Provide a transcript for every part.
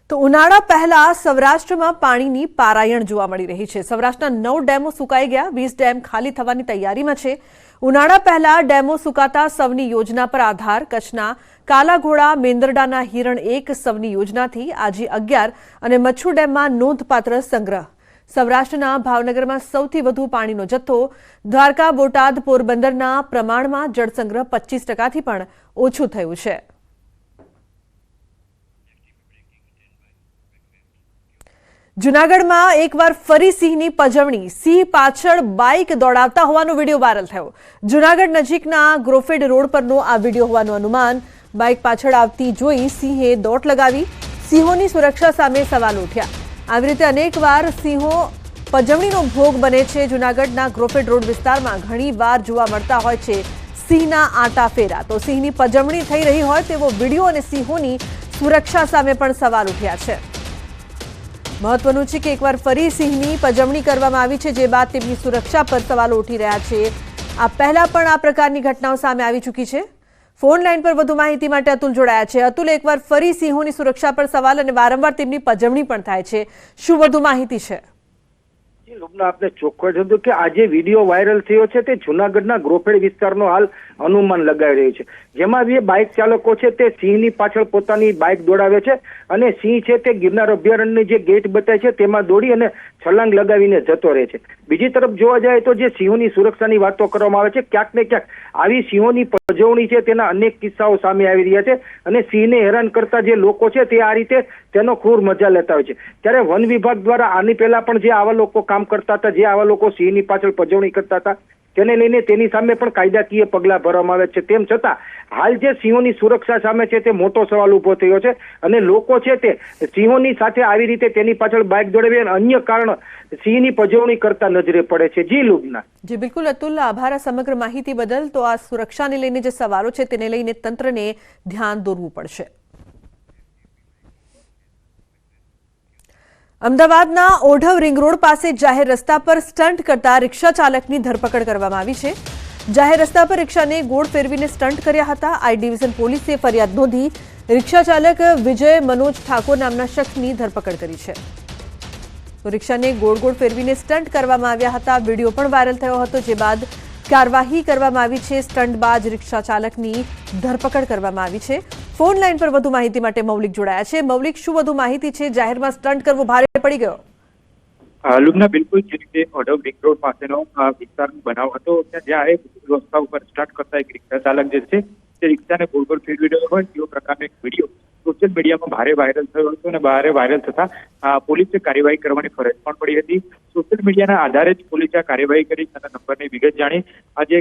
તો ઉનાળા પહેલા સૌરાષ્ટ્રમાં પાણીની પારાયણ જોવા મળી રહી છે। સૌરાષ્ટ્રના 9 ડેમો સુકાઈ ગયા, 20 ડેમ ખાલી થવાની તૈયારીમાં છે। ઉનાળા પહેલા ડેમો સુકાતા સૌની યોજના પર આધાર કચ્છના કાલાઘોડા, મેંદરડાના હિરણ 1 સૌની યોજનાથી આજે 11 અને મચ્છુ ડેમમાં નોંધપાત્ર સંગ્રહ। સૌરાષ્ટ્રના ભાવનગરમાં સૌથી વધુ પાણીનો જથ્થો, દ્વારકા, બોટાદ, પોરબંદરના પ્રમાણમાં જળસંગ્રહ 25%થી પણ ઓછું થયું છે। જૂનાગઢમાં એકવાર ફરી સિંહની પજવણી, સિંહ પાછળ બાઇક દોડાવતા હોવાનો વિડીયો વાયરલ થયો। જૂનાગઢ નજીકના ગ્રોફેડ રોડ પરનો આ વિડીયો હોવાનું અનુમાન। બાઇક પાછળ આવતી જોઈ સિંહે દોટ લગાવી, સિંહોની સુરક્ષા સામે સવાલ ઉઠ્યા। આવી રીતે અનેકવાર સિંહો પજવણીનો ભોગ બને છે। જૂનાગઢના ગ્રોફેડ રોડ વિસ્તારમાં ઘણીવાર જોવા મળતા હોય છે સિંહના આંટા ફેરા। તો સિંહની પજવણી થઈ રહી હોય તેવો વિડીયો અને સિંહોની સુરક્ષા સામે પણ સવાલ ઉઠ્યા છે। મહત્વનું છે કે એકવાર ફરી સિંહની પજવણી કરવામાં આવી છે, જે બાદ તેમની સુરક્ષા પર સવાલો ઉઠી રહ્યા છે। આ પહેલા પણ આ પ્રકારની ઘટનાઓ સામે આવી ચૂકી છે। ફોન લાઈન પર વધુ માહિતી માટે અતુલ જોડાયા છે। અતુલ, એકવાર ફરી સિંહોની સુરક્ષા પર સવાલ અને વારંવાર તેમની પજવણી પણ થાય છે, શું વધુ માહિતી છે? લુબના આપને ચોખ્ખું હતું કે આજે વિડીયો વાયરલ થયો છે તે જૂનાગઢના ગ્રોફેડ વિસ્તારનો હાલ અનુમાન લગાવી રહ્યું છે, જેમાં બે બાઇક ચાલકો છે તે સિંહની પાછળ પોતાની બાઇક દોડાવે છે અને સિંહ છે તે ગિરનાર અભયારણ્યની જે ગેટ બતાય છે તેમાં દોડી અને છલાંગ લગાવીને જતો રહે છે। બીજી તરફ જોવા જાય તો જે સિંહોની સુરક્ષાની વાતો કરવામાં આવે છે, ક્યાંક ને ક્યાંક આવી સિંહોની પજવણી છે તેના અનેક કિસ્સાઓ સામે આવી રહ્યા છે અને સિંહને હેરાન કરતા જે લોકો છે તે આ રીતે તેનો ક્રૂર મજા લેતા હોય છે। ત્યારે વન વિભાગ દ્વારા આની પહેલા પણ જે આવા લોકો કામ કરતા હતા, જે આવા લોકો સિંહની પાછળ પજવણી કરતા હતા, તેને લઈને તેની સામે પણ કાયદાકીય પગલાં ભરવામાં આવે છે। તેમ છતાં હાલ જે સિંહોની સુરક્ષા સામે છે તે મોટો સવાલ ઉભો થયો છે અને લોકો છે તે સિંહોની સાથે આવી રીતે તેની પાછળ બાઇક દોડાવી અને અન્ય કારણ સિંહની પજવણી કરતા નજરે પડે છે। જી લુબના। જી બિલકુલ અતુલ, આભાર આ સમગ્ર માહિતી બદલ। તો આ સુરક્ષાને લઈને જે સવાલો છે તેને લઈને તંત્રને ધ્યાન દોરવું પડશે। અમદાવાદના ઓઢવ રિંગ રોડ પાસે જાહેર રસ્તા પર સ્ટન્ટ કરતા રિક્ષા ચાલકની ધરપકડ કરવામાં આવી છે। જાહેર રસ્તા પર રિક્ષાને ગોળ ફેરવીને સ્ટન્ટ કર્યા હતા। આઈ ડિવિઝન પોલીસે ફરિયાદ નોંધી રિક્ષા ચાલક વિજય મનોજ ઠાકોર નામના શખ્સની ધરપકડ કરી છે। તો રિક્ષાને ગોળ ગોળ ફેરવીને સ્ટન્ટ કરવામાં આવ્યા હતા। વિડીયો પણ વાયરલ થયો હતો, જે બાદ કાર્યવાહી કરવામાં આવી છે। સ્ટન્ટબાજ રિક્ષા ચાલકની ધરપકડ કરવામાં આવી છે। ફોન લાઈન પર વધુ માહિતી માટે મૌલિક જોડાયા છે। મૌલિક, શું વધુ માહિતી છે? જાહેરમાં સ્ટન્ટ કરવો ભારે પડી ગયો? લુબના, બિલકુલ જે રીતે ઓઢવ રિંગ રોડ પાસેનો વિસ્તારનો બનાવ હતો, જ્યાં એક રસ્તા ઉપર સ્ટાર્ટ કરતા એક રિક્ષા ચાલક જે છે તે રિક્ષાને ગોળ ગોળ ફેરવી રહ્યો હોય તેવો પ્રકારનો એક વિડીયો સોશિયલ મીડિયામાં ભારે વાયરલ થયો હતો અને ભારે વાયરલ થતા પોલીસે કાર્યવાહી કરવાની ફરજ પણ પડી હતી। સોશિયલ મીડિયાના આધારે જ પોલીસે આ કાર્યવાહી કરી અને નંબરની વિગત જાણી આજે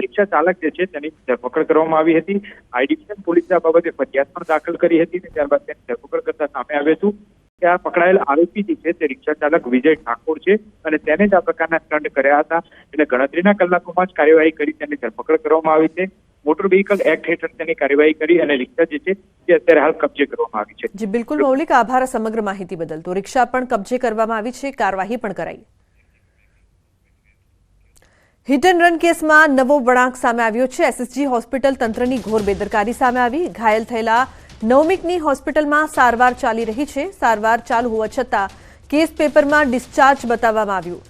રિક્ષા ચાલક જે છે તેની ધરપકડ કરવામાં આવી હતી। આઈ ડિવિઝન પોલીસે આ બાબતે ફરિયાદ પણ દાખલ કરી હતી અને ત્યારબાદ તેની ધરપકડ કરતા સામે આવ્યું હતું કે આ પકડાયેલ આરોપી જે છે તે રિક્ષા ચાલક વિજય ઠાકોર છે અને તેને જ આ પ્રકારના સ્ટન્ટ કર્યા હતા। એટલે ગણતરીના કલાકોમાં જ કાર્યવાહી કરી તેની ધરપકડ કરવામાં આવી છે। મોટર વ્હીકલ એક્ટ હેઠળ તેની કાર્યવાહી કરી અને રિક્ષા જે છે તે અત્યારે હાલ કબજે કરવામાં આવી છે। જી બિલકુલ મૌલિક, આભાર સમગ્ર માહિતી બદલ। તો રિક્ષા પણ કબજે કરવામાં આવી છે, કાર્યવાહી પણ કરાઈ। હિટ એન્ડ રન કેસમાં નવો વળાંક સામે આવ્યો છે। એસએસજી હોસ્પિટલ તંત્રની ઘોર બેદરકારી સામે આવી। ઘાયલ થયેલા નવમીકની હોસ્પિટલમાં સારવાર ચાલી રહી છે। સારવાર ચાલુ હોવા છતાં કેસ પેપરમાં ડિસ્ચાર્જ બતાવવામાં આવ્યું।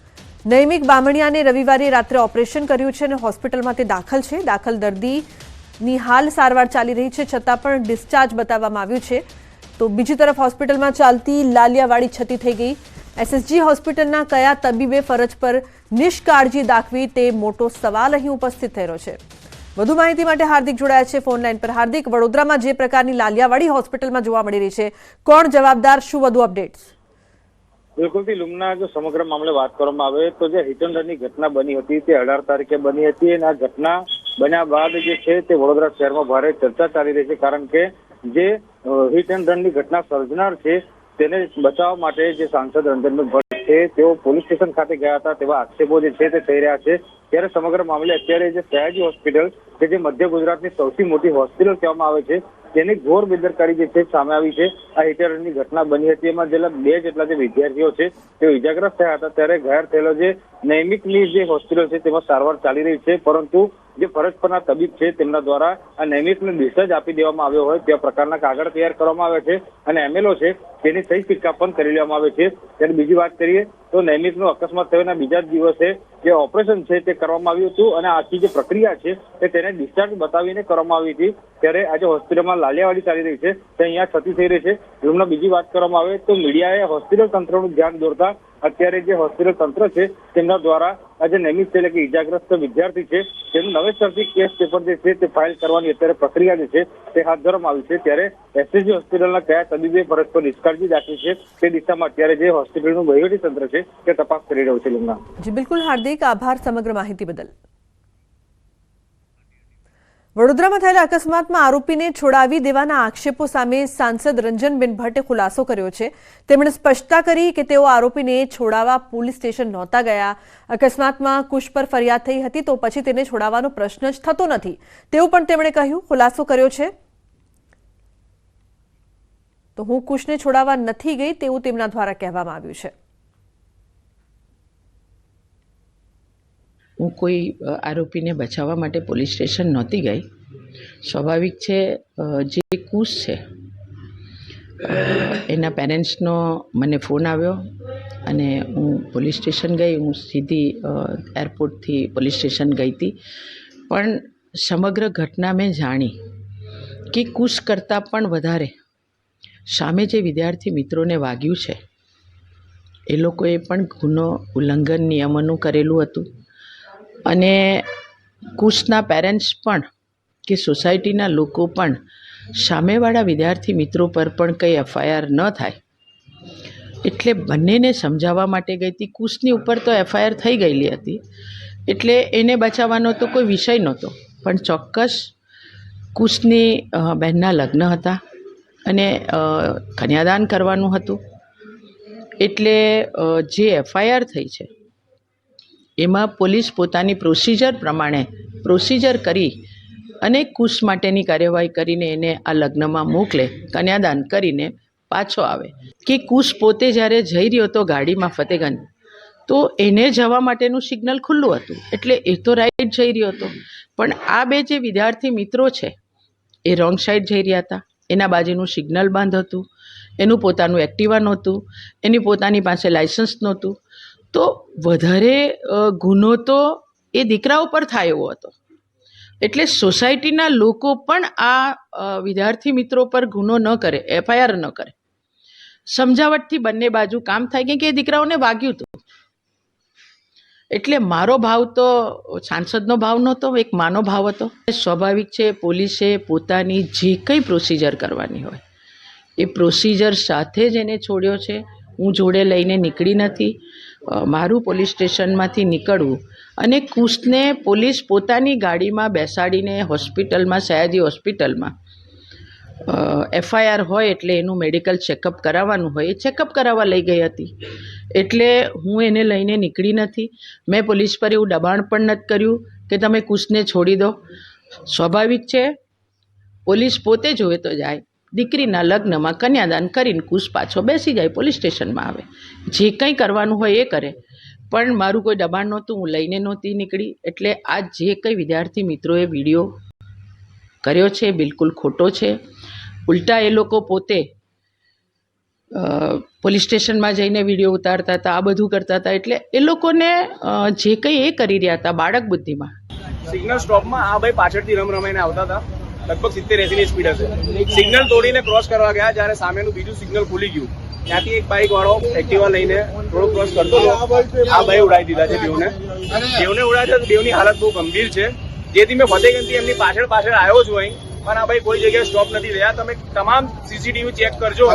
નૈમિક બામણિયાને રવિવારે રાત્રે ઓપરેશન કર્યું છે અને હોસ્પિટલમાં તે દાખલ છે। દાખલ દર્દીની હાલ સારવાર ચાલી રહી છે, છતાં પણ ડિસ્ચાર્જ બતાવવામાં આવ્યું છે। તો બીજી તરફ હોસ્પિટલમાં ચાલતી લાલિયાવાડી છતી થઈ ગઈ। એસએસજી હોસ્પિટલના કયા તબીબે ફરજ પર નિષ્કાળજી દાખવી, તે મોટો સવાલ અહીં ઉપસ્થિત થઈ રહ્યો છે। વધુ માહિતી માટે હાર્દિક જોડાયા છે ફોન લાઈન પર। હાર્દિક, વડોદરામાં જે પ્રકારની લાલિયાવાડી હોસ્પિટલમાં જોવા મળી રહી છે, કોણ જવાબદાર, શું વધુ અપડેટ્સ? બિલકુલથી લુમના, જો સમગ્ર મામલે વાત કરવામાં આવે તો જે હિટ એન્ડ રનની ઘટના બની હતી તે 18 તારીખે બની હતી અને આ ઘટના બન્યા બાદ જે છે તે વડોદરા શહેરમાં ભારે ચર્ચા ચાલી રહી છે, કારણ કે જે હિટ એન્ડ રનની ઘટના સર્જનાર છે તેને બચાવવા માટે જે સાંસદ રંજનભાઈ ભટ્ટ છે તેઓ પોલીસ સ્ટેશન ખાતે ગયા હતા તેવા આક્ષેપો જે છે તે થઈ રહ્યા છે। ત્યારે સમગ્ર મામલે અત્યારે જે સયાજી હોસ્પિટલ કે જે મધ્ય ગુજરાતની સૌથી મોટી હોસ્પિટલ કહેવામાં આવે છે તેની ઘોર બેદરકારી જે છે સામે આવી છે। આ હિટ એન્ડ રનની ઘટના બની હતી, એમાં જેટલા 2 જેટલા જે વિદ્યાર્થીઓ છે તેઓ ઇજાગ્રસ્ત થયા હતા। ત્યારે ઘાયલ થયેલો જે નૈમિકની જે હોસ્પિટલ છે તેમાં સારવાર ચાલી રહી છે, પરંતુ જે ફરજ પરના તબીબ છે તેમના દ્વારા આ નૈમિષને ડિસ્ચાર્જ આપી દેવામાં આવ્યો હોય તે પ્રકારના કાગળ તૈયાર કરવામાં આવે છે અને એમએલઓ છે તેની સહી સિક્કા પણ કરી લેવામાં આવે છે. ત્યારે બીજી વાત કરીએ તો નૈમિષનો અકસ્માત થયાના બીજા જ દિવસે જે ઓપરેશન છે તે કરવામાં આવ્યું હતું અને આખી જે પ્રક્રિયા છે તે તેને ડિસ્ચાર્જ બતાવીને કરવામાં આવી હતી. ત્યારે આજે હોસ્પિટલમાં લાલિયાવાડી ચાલી રહી છે તે અહીંયા છતી થઈ રહી છે. રૂમમાં બીજી વાત કરવામાં આવે તો મીડિયાએ હોસ્પિટલ તંત્રનું ધ્યાન દોરતા અત્યારે જે હોસ્પિટલ તંત્ર છે તેમના દ્વારા આજે નૈમિષ એટલે કે ઇજાગ્રસ્ત વિદ્યાર્થી છે તેનું નવેસરથી કેસ પેપર જે છે તે ફાઇલ કરવાની અત્યારે પ્રક્રિયા જે છે તે હાથ ધરવામાં આવી છે. ત્યારે એસએસજી હોસ્પિટલના કયા તબીબે ફરજ પર નિષ્કાળજી દાખવી છે તે દિશામાં અત્યારે જે હોસ્પિટલનું વહીવટી તંત્ર છે તે તપાસ કરી રહ્યું છે. લુમના જી બિલકુલ હાર્દિક આભાર સમગ્ર માહિતી બદલ. વડોદરામાં થયેલા અકસ્માતમાં આરોપીને છોડાવી દેવાના આક્ષેપો સામે સાંસદ રંજનબેન ભટ્ટે ખુલાસો કર્યો છે. તેમણે સ્પષ્ટતા કરી કે તેઓ આરોપીને છોડાવવા પોલીસ સ્ટેશન નહોતા ગયા. અકસ્માતમાં કુશ પર ફરિયાદ થઈ હતી તો પછી તેને છોડાવવાનો પ્રશ્ન જ થતો નથી તેવું પણ તેમણે કહ્યું. ખુલાસો કર્યો છે તો હું કુશને છોડાવવા નથી ગઈ તેવું તેમના દ્વારા કહેવામાં આવ્યું છે. હું કોઈ આરોપીને બચાવવા માટે પોલીસ સ્ટેશન નહોતી ગઈ. સ્વાભાવિક છે જે કુશ છે એના પેરેન્ટ્સનો મને ફોન આવ્યો અને હું પોલીસ સ્ટેશન ગઈ. હું સીધી એરપોર્ટથી પોલીસ સ્ટેશન ગઈ હતી. પણ સમગ્ર ઘટના મેં જાણી કે કુશ કરતાં પણ વધારે સામે જે વિદ્યાર્થી મિત્રોને વાગ્યું છે એ લોકોએ પણ ગુનો ઉલ્લંઘન નિયમોનું કરેલું હતું અને કુશના પેરેન્ટ્સ પણ કે સોસાયટીના લોકો પણ સામેવાળા વિદ્યાર્થી મિત્રો પર પણ કંઈ એફઆઈઆર ન થાય એટલે બંનેને સમજાવવા માટે ગઈ હતી. કુશની ઉપર તો એફઆઈઆર થઈ ગયેલી હતી એટલે એને બચાવવાનો તો કોઈ વિષય નહોતો. પણ ચોક્કસ કુશની બહેનના લગ્ન હતા અને કન્યાદાન કરવાનું હતું એટલે જે એફઆઈઆર થઈ છે એમાં પોલીસ પોતાની પ્રોસિજર પ્રમાણે પ્રોસિજર કરી અને કુશ માટેની કાર્યવાહી કરીને એને આ લગ્નમાં મોકલે, કન્યાદાન કરીને પાછો આવે. કે કુશ પોતે જ્યારે જઈ રહ્યો હતો ગાડીમાં ફતેગંજ તો એને જવા માટેનું સિગ્નલ ખુલ્લું હતું એટલે એ તો રાઈટ જઈ રહ્યો હતો. પણ આ બે જે વિદ્યાર્થી મિત્રો છે એ રોંગ સાઈડ જઈ રહ્યા હતા. એના બાજુનું સિગ્નલ બંધ હતું, એનું પોતાનું એક્ટિવા નહોતું, એની પોતાની પાસે લાઇસન્સ નહોતું. તો વધારે ગુનો તો એ દીકરાઓ પર થાય એવો હતો. એટલે સોસાયટીના લોકો પણ આ વિદ્યાર્થી મિત્રો પર ગુનો ન કરે, એફઆઈઆર ન કરે. સમજાવટથી બંને બાજુ કામ થાય કે એ દીકરાઓને વાગ્યું હતું. એટલે મારો ભાવ તો સાંસદનો ભાવ નહોતો, એક માનો ભાવ હતો. સ્વાભાવિક છે પોલીસે પોતાની જે કંઈ પ્રોસિજર કરવાની હોય એ પ્રોસિજર સાથે જ એને છોડ્યો છે. હું જોડે લઈને નીકળી નથી. મારું પોલીસ સ્ટેશનમાંથી નીકળવું અને કુશને પોલીસ પોતાની ગાડીમાં બેસાડીને હોસ્પિટલમાં, સયાજી હોસ્પિટલમાં એફઆઈઆર હોય એટલે એનું મેડિકલ ચેકઅપ કરાવવાનું હોય એ ચેકઅપ કરાવવા લઈ ગઈ હતી. એટલે હું એને લઈને નીકળી નથી. મેં પોલીસ પર એવું દબાણ પણ નથી કર્યું કે તમે કુશને છોડી દો. સ્વાભાવિક છે પોલીસ પોતે જોવે તો જાય, દીકરીના લગ્નમાં કન્યાદાન કરીને કુશ પાછો બેસી જાય, પોલીસ સ્ટેશનમાં આવે, જે કંઈ કરવાનું હોય એ કરે. પણ મારું કોઈ દબાણ નહોતું, હું લઈને નહોતી નીકળી. એટલે આ જે કંઈ વિદ્યાર્થી મિત્રોએ વિડીયો કર્યો છે બિલકુલ ખોટો છે. ઉલટા એ લોકો પોતે પોલીસ સ્ટેશનમાં જઈને વિડીયો ઉતારતા હતા, આ બધું કરતા હતા. એટલે એ લોકોને જે કંઈ એ કરી રહ્યા હતા બાળક બુદ્ધિમાં. સિગ્નલ સ્ટોપમાં આ ભાઈ પાછળથી રમાઈને આવતા હતા, લગભગ 70-80 ની સ્પીડ હશે. સિગ્નલ તોડીને ક્રોસ કરવા ગયા જ્યારે સામેનું બીજું સિગ્નલ ખુલી ગયું. ત્યાંથી એક બાઇક વાળો એક્ટિવા લઈને થોડો ક્રોસ કરતો હતો. આ ભાઈ ઉડાવી દીધા છે બેવને ઉડાવ્યા છે. બેવની હાલત બહુ ગંભીર છે. જેથી મેં ફતેગંજથી એમની પાછળ આવ્યો છું અહીં, પણ આ ભાઈ કોઈ જગ્યાએ સ્ટોપ નથી રહ્યા. તમે તમામ સીસીટીવી ચેક કરજો.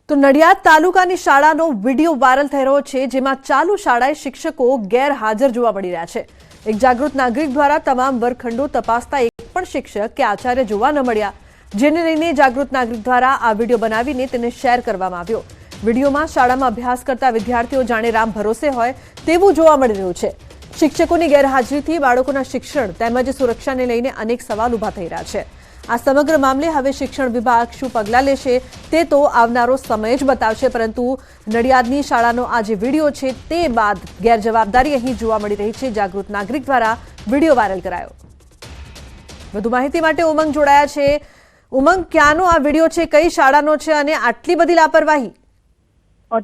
તો નડિયાદ તાલુકાની શાળાનો વિડીયો વાયરલ થઈ રહ્યો છે જેમાં ચાલુ શાળાએ શિક્ષકો ગેરહાજર જોવા મળી રહ્યા છે. એક જાગૃત નાગરિક દ્વારા તમામ વર્ગખંડો તપાસતા એક પણ શિક્ષક કે આચાર્ય જોવા ન મળ્યા, જેને લઈને જાગૃત નાગરિક દ્વારા આ વિડીયો બનાવીને તેને શેર કરવામાં આવ્યો. વિડીયોમાં શાળામાં અભ્યાસ કરતા વિદ્યાર્થીઓ જાણે રામ ભરોસે હોય તેવું જોવા મળી રહ્યું છે. શિક્ષકોની ગેરહાજરીથી બાળકોના શિક્ષણ તેમજ સુરક્ષાને લઈને અનેક સવાલ ઊભા થઈ રહ્યા છે. આ સમગ્ર મામલે હવે શિક્ષણ વિભાગ શું પગલાં લેશે તે તો આવનારો સમય જ બતાવશે, પરંતુ નડિયાદની શાળાનો આ જે વિડીયો છે તે બાદ ગેરજવાબદારી અહીં જોવા મળી રહી છે. જાગૃત નાગરિક દ્વારા વિડીયો વાયરલ કરાયો. વધુ માહિતી માટે ઉમંગ જોડાયા છે. ઉમંગ, ક્યાંનો આ વિડીયો છે, કઈ શાળાનો છે અને આટલી બધી લાપરવાહી?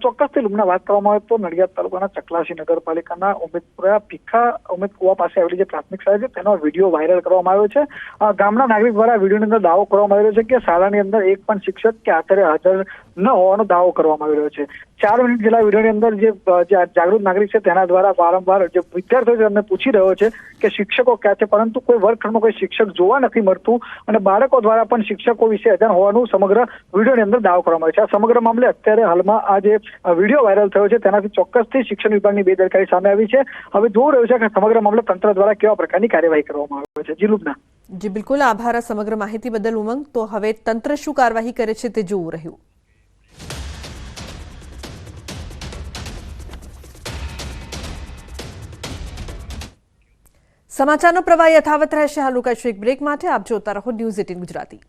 ચોક્કસથી લુમના વાત કરવામાં આવે તો નડિયાદ તાલુકાના ચકલાસી નગરપાલિકાના ઉમેદપુરા ભીખા ઉમેદકુવા પાસે આવેલી જે પ્રાથમિક શાળા છે તેનો વિડીયો વાયરલ કરવામાં આવ્યો છે. ગામના નાગરિક દ્વારા વિડીયોની અંદર દાવો કરવામાં આવ્યો છે કે શાળાની અંદર એક પણ શિક્ષક કે આચાર્ય હાજર ન હોવાનો દાવો કરવામાં આવી રહ્યો છે. 4 મિનિટ જેટલા વિડીયોની અંદર જે જાગૃત નાગરિક છે તેના દ્વારા વારંવાર જે વિદ્યાર્થીઓ છે તેમને પૂછી રહ્યો છે કે શિક્ષકો ક્યાં છે, પરંતુ કોઈ વર્ગખંડમાં કોઈ શિક્ષક જોવા નથી મળતું અને બાળકો દ્વારા પણ શિક્ષકો વિશે અજાણ હોવાનું સમગ્ર વિડીયોની અંદર દાવો કરવામાં આવે છે. આ સમગ્ર મામલે અત્યારે હાલમાં આ જે વિડીયો વાયરલ થયો છે તેનાથી ચોક્કસથી શિક્ષણ વિભાગની બેદરકારી સામે આવી છે. હવે જોવું રહ્યું છે કે સમગ્ર મામલે તંત્ર દ્વારા કેવા પ્રકારની કાર્યવાહી કરવામાં આવે છે. જી લુબના. જી બિલકુલ, આભાર આ સમગ્ર માહિતી બદલ ઉમંગ. તો હવે તંત્ર શું કાર્યવાહી કરે છે તે જોવું રહ્યું. સમાચારનો પ્રવાહ યથાવત રહેશે. હાલ રોકાઈશું એક બ્રેક માટે. આપ જોતા રહો ન્યૂઝ 18 ગુજરાતી.